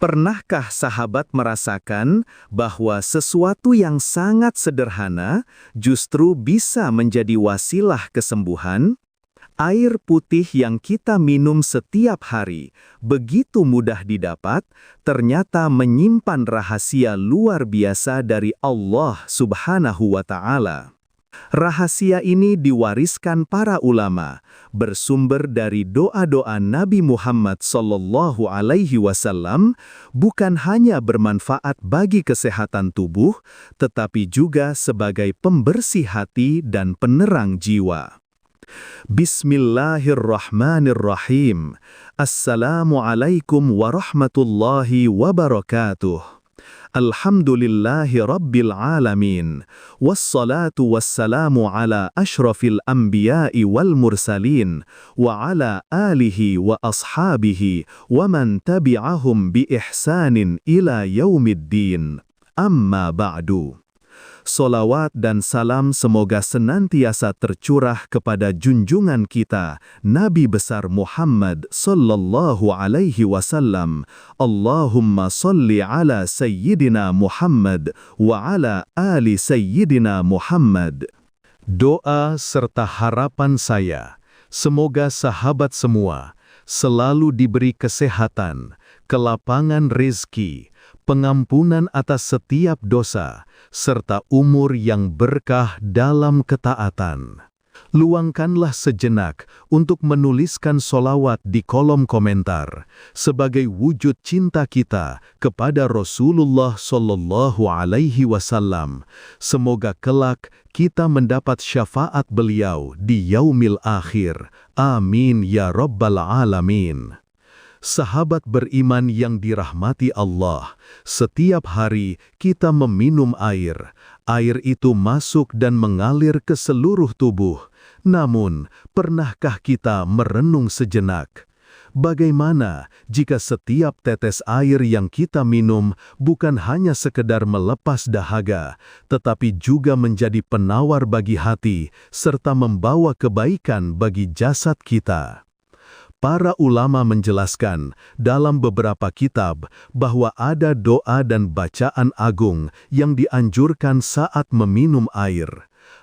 Pernahkah sahabat merasakan bahwa sesuatu yang sangat sederhana justru bisa menjadi wasilah kesembuhan? Air putih yang kita minum setiap hari, begitu mudah didapat, ternyata menyimpan rahasia luar biasa dari Allah Subhanahu wa Ta'ala. Rahasia ini diwariskan para ulama, bersumber dari doa-doa Nabi Muhammad SAW, bukan hanya bermanfaat bagi kesehatan tubuh, tetapi juga sebagai pembersih hati dan penerang jiwa. Bismillahirrahmanirrahim. Assalamualaikum warahmatullahi wabarakatuh. Alhamdulillahi rabbil alamin. Wassalatu wassalamu ala ashrafil anbiya'i wal mursalin. Wa ala alihi wa ashabihi wa man tabi'ahum bi ihsanin ila yaumiddin. Amma ba'du. Solawat dan salam semoga senantiasa tercurah kepada junjungan kita, Nabi besar Muhammad sallallahu alaihi wasallam. Allahumma salli ala Sayyidina Muhammad wa ala ali Sayyidina Muhammad. Doa serta harapan saya, semoga sahabat semua selalu diberi kesehatan, kelapangan rezeki, pengampunan atas setiap dosa, serta umur yang berkah dalam ketaatan. Luangkanlah sejenak untuk menuliskan solawat di kolom komentar sebagai wujud cinta kita kepada Rasulullah Sallallahu Alaihi Wasallam. Semoga kelak kita mendapat syafaat beliau di yaumil akhir. Amin ya Rabbal Alamin. Sahabat beriman yang dirahmati Allah, setiap hari kita meminum air. Air itu masuk dan mengalir ke seluruh tubuh. Namun, pernahkah kita merenung sejenak? Bagaimana jika setiap tetes air yang kita minum bukan hanya sekedar melepas dahaga, tetapi juga menjadi penawar bagi hati, serta membawa kebaikan bagi jasad kita? Para ulama menjelaskan dalam beberapa kitab bahwa ada doa dan bacaan agung yang dianjurkan saat meminum air.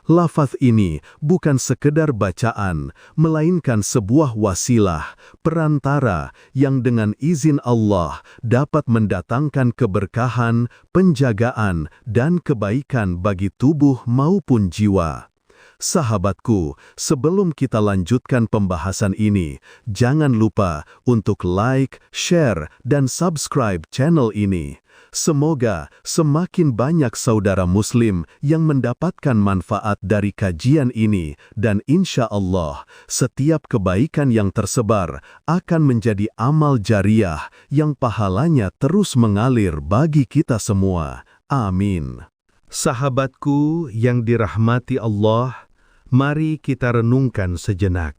Lafaz ini bukan sekedar bacaan, melainkan sebuah wasilah, perantara yang dengan izin Allah dapat mendatangkan keberkahan, penjagaan, dan kebaikan bagi tubuh maupun jiwa. Sahabatku, sebelum kita lanjutkan pembahasan ini, jangan lupa untuk like, share, dan subscribe channel ini. Semoga semakin banyak saudara muslim yang mendapatkan manfaat dari kajian ini, dan insya Allah, setiap kebaikan yang tersebar akan menjadi amal jariah yang pahalanya terus mengalir bagi kita semua. Amin. Sahabatku yang dirahmati Allah, mari kita renungkan sejenak.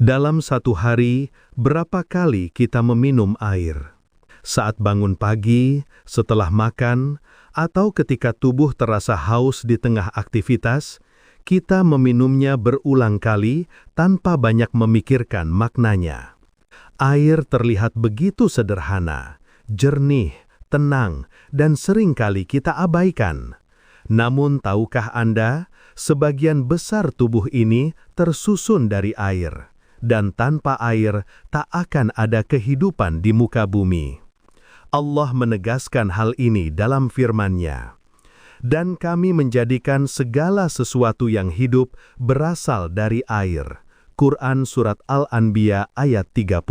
Dalam satu hari, berapa kali kita meminum air? Saat bangun pagi, setelah makan, atau ketika tubuh terasa haus di tengah aktivitas, kita meminumnya berulang kali tanpa banyak memikirkan maknanya. Air terlihat begitu sederhana, jernih, tenang, dan seringkali kita abaikan. Namun tahukah Anda, sebagian besar tubuh ini tersusun dari air, dan tanpa air tak akan ada kehidupan di muka bumi. Allah menegaskan hal ini dalam firman-Nya. Dan kami menjadikan segala sesuatu yang hidup berasal dari air. Quran Surat Al-Anbiya ayat 30.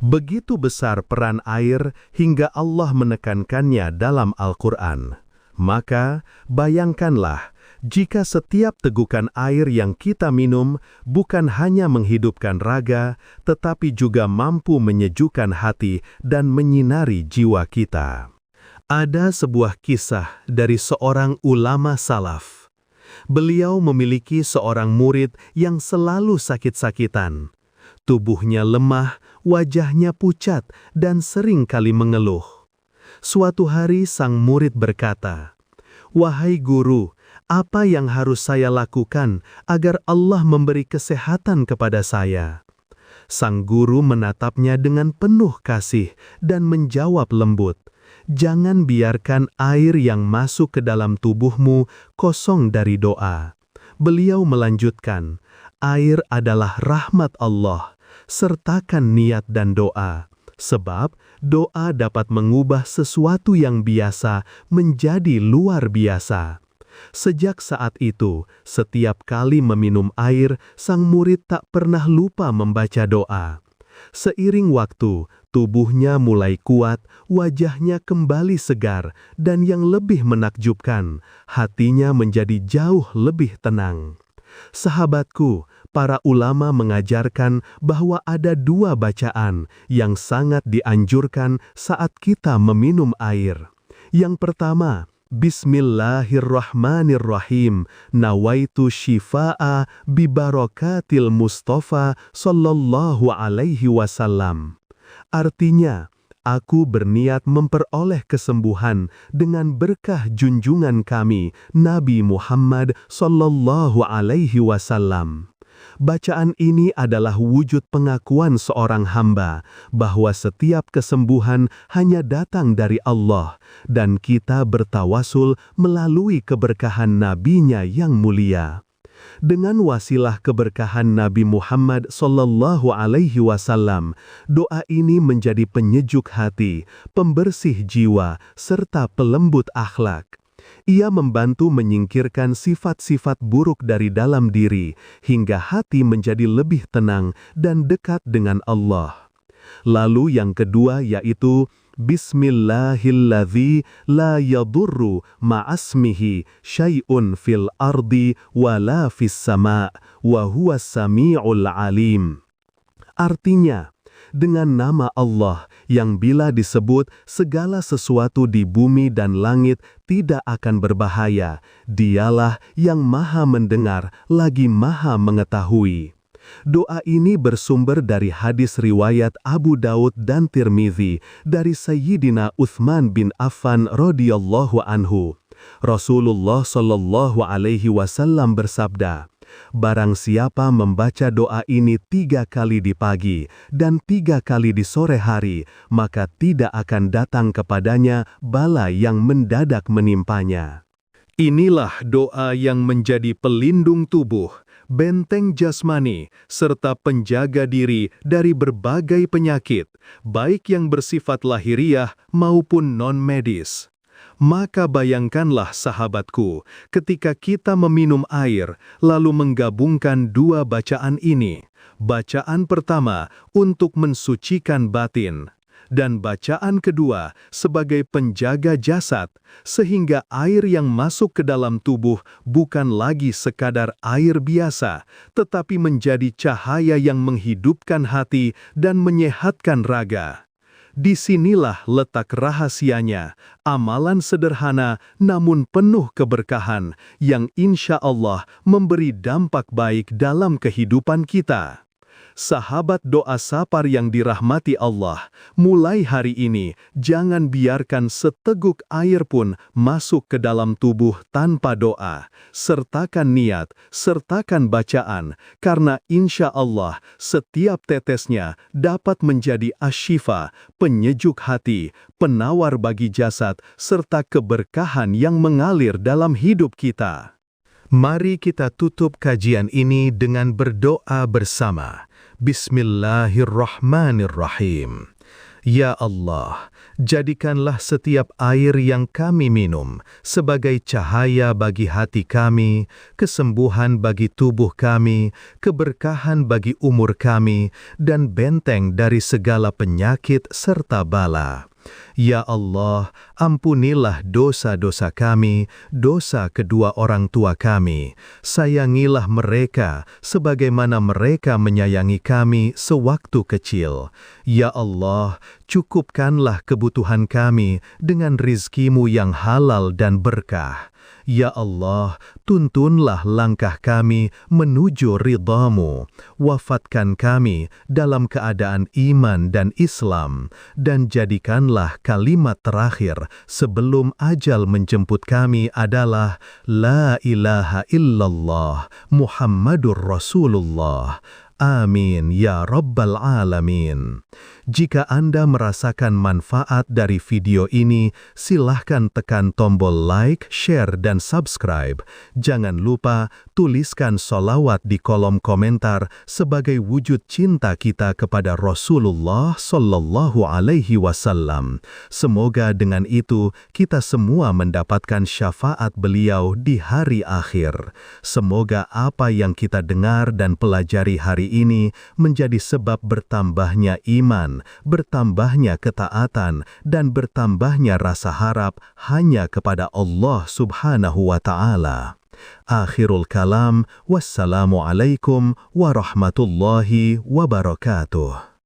Begitu besar peran air hingga Allah menekankannya dalam Al-Quran. Maka, bayangkanlah, jika setiap tegukan air yang kita minum bukan hanya menghidupkan raga, tetapi juga mampu menyejukkan hati dan menyinari jiwa kita. Ada sebuah kisah dari seorang ulama salaf. Beliau memiliki seorang murid yang selalu sakit-sakitan. Tubuhnya lemah, wajahnya pucat, dan sering kali mengeluh. Suatu hari sang murid berkata, "Wahai guru, apa yang harus saya lakukan agar Allah memberi kesehatan kepada saya?" Sang guru menatapnya dengan penuh kasih dan menjawab lembut, "Jangan biarkan air yang masuk ke dalam tubuhmu kosong dari doa." Beliau melanjutkan, "Air adalah rahmat Allah, sertakan niat dan doa. Sebab doa dapat mengubah sesuatu yang biasa menjadi luar biasa." Sejak saat itu, setiap kali meminum air, sang murid tak pernah lupa membaca doa. Seiring waktu, tubuhnya mulai kuat, wajahnya kembali segar, dan yang lebih menakjubkan, hatinya menjadi jauh lebih tenang. Sahabatku, para ulama mengajarkan bahwa ada dua bacaan yang sangat dianjurkan saat kita meminum air. Yang pertama, Bismillahirrahmanirrahim, nawaitu syifa'a bibarakatil Mustafa sallallahu alaihi wasallam. Artinya, aku berniat memperoleh kesembuhan dengan berkah junjungan kami, Nabi Muhammad sallallahu alaihi wasallam. Bacaan ini adalah wujud pengakuan seorang hamba bahwa setiap kesembuhan hanya datang dari Allah dan kita bertawasul melalui keberkahan nabinya yang mulia. Dengan wasilah keberkahan Nabi Muhammad sallallahu alaihi wasallam, doa ini menjadi penyejuk hati, pembersih jiwa, serta pelembut akhlak. Ia membantu menyingkirkan sifat-sifat buruk dari dalam diri, hingga hati menjadi lebih tenang dan dekat dengan Allah. Lalu yang kedua yaitu Bismillahilladzi la yadurru ma'asmihi syai'un fil ardi wa la fis sama' wa huwas sami'ul alim. Artinya, dengan nama Allah yang bila disebut segala sesuatu di bumi dan langit tidak akan berbahaya, Dialah yang Maha Mendengar lagi Maha Mengetahui. Doa ini bersumber dari hadis riwayat Abu Daud dan Tirmizi dari Sayyidina Utsman bin Affan radhiyallahu anhu. Rasulullah shallallahu alaihi wasallam bersabda, "Barang siapa membaca doa ini 3 kali di pagi dan 3 kali di sore hari, maka tidak akan datang kepadanya bala yang mendadak menimpanya." Inilah doa yang menjadi pelindung tubuh, benteng jasmani, serta penjaga diri dari berbagai penyakit, baik yang bersifat lahiriah maupun non-medis. Maka bayangkanlah sahabatku, ketika kita meminum air, lalu menggabungkan dua bacaan ini. Bacaan pertama untuk mensucikan batin, dan bacaan kedua sebagai penjaga jasad, sehingga air yang masuk ke dalam tubuh bukan lagi sekadar air biasa, tetapi menjadi cahaya yang menghidupkan hati dan menyehatkan raga. Disinilah letak rahasianya, amalan sederhana namun penuh keberkahan yang insya Allah memberi dampak baik dalam kehidupan kita. Sahabat doa sapar yang dirahmati Allah, mulai hari ini jangan biarkan seteguk air pun masuk ke dalam tubuh tanpa doa. Sertakan niat, sertakan bacaan, karena insya Allah setiap tetesnya dapat menjadi asyifa, penyejuk hati, penawar bagi jasad, serta keberkahan yang mengalir dalam hidup kita. Mari kita tutup kajian ini dengan berdoa bersama. Bismillahirrahmanirrahim. Ya Allah, jadikanlah setiap air yang kami minum sebagai cahaya bagi hati kami, kesembuhan bagi tubuh kami, keberkahan bagi umur kami, dan benteng dari segala penyakit serta bala. Ya Allah, ampunilah dosa-dosa kami, dosa kedua orang tua kami. Sayangilah mereka sebagaimana mereka menyayangi kami sewaktu kecil. Ya Allah, cukupkanlah kebutuhan kami dengan rizki-Mu yang halal dan berkah. Ya Allah, tuntunlah langkah kami menuju ridha-Mu. Wafatkan kami dalam keadaan iman dan Islam, dan jadikanlah kalimat terakhir sebelum ajal menjemput kami adalah La ilaha illallah Muhammadur Rasulullah. Amin ya rabbal alamin. Jika Anda merasakan manfaat dari video ini, silahkan tekan tombol like, share, dan subscribe. Jangan lupa tuliskan sholawat di kolom komentar sebagai wujud cinta kita kepada Rasulullah Shallallahu Alaihi Wasallam. Semoga dengan itu kita semua mendapatkan syafaat beliau di hari akhir. Semoga apa yang kita dengar dan pelajari hari ini menjadi sebab bertambahnya iman, bertambahnya ketaatan, dan bertambahnya rasa harap hanya kepada Allah Subhanahu wa Ta'ala. Akhirul kalam, wassalamualaikum warahmatullahi wabarakatuh.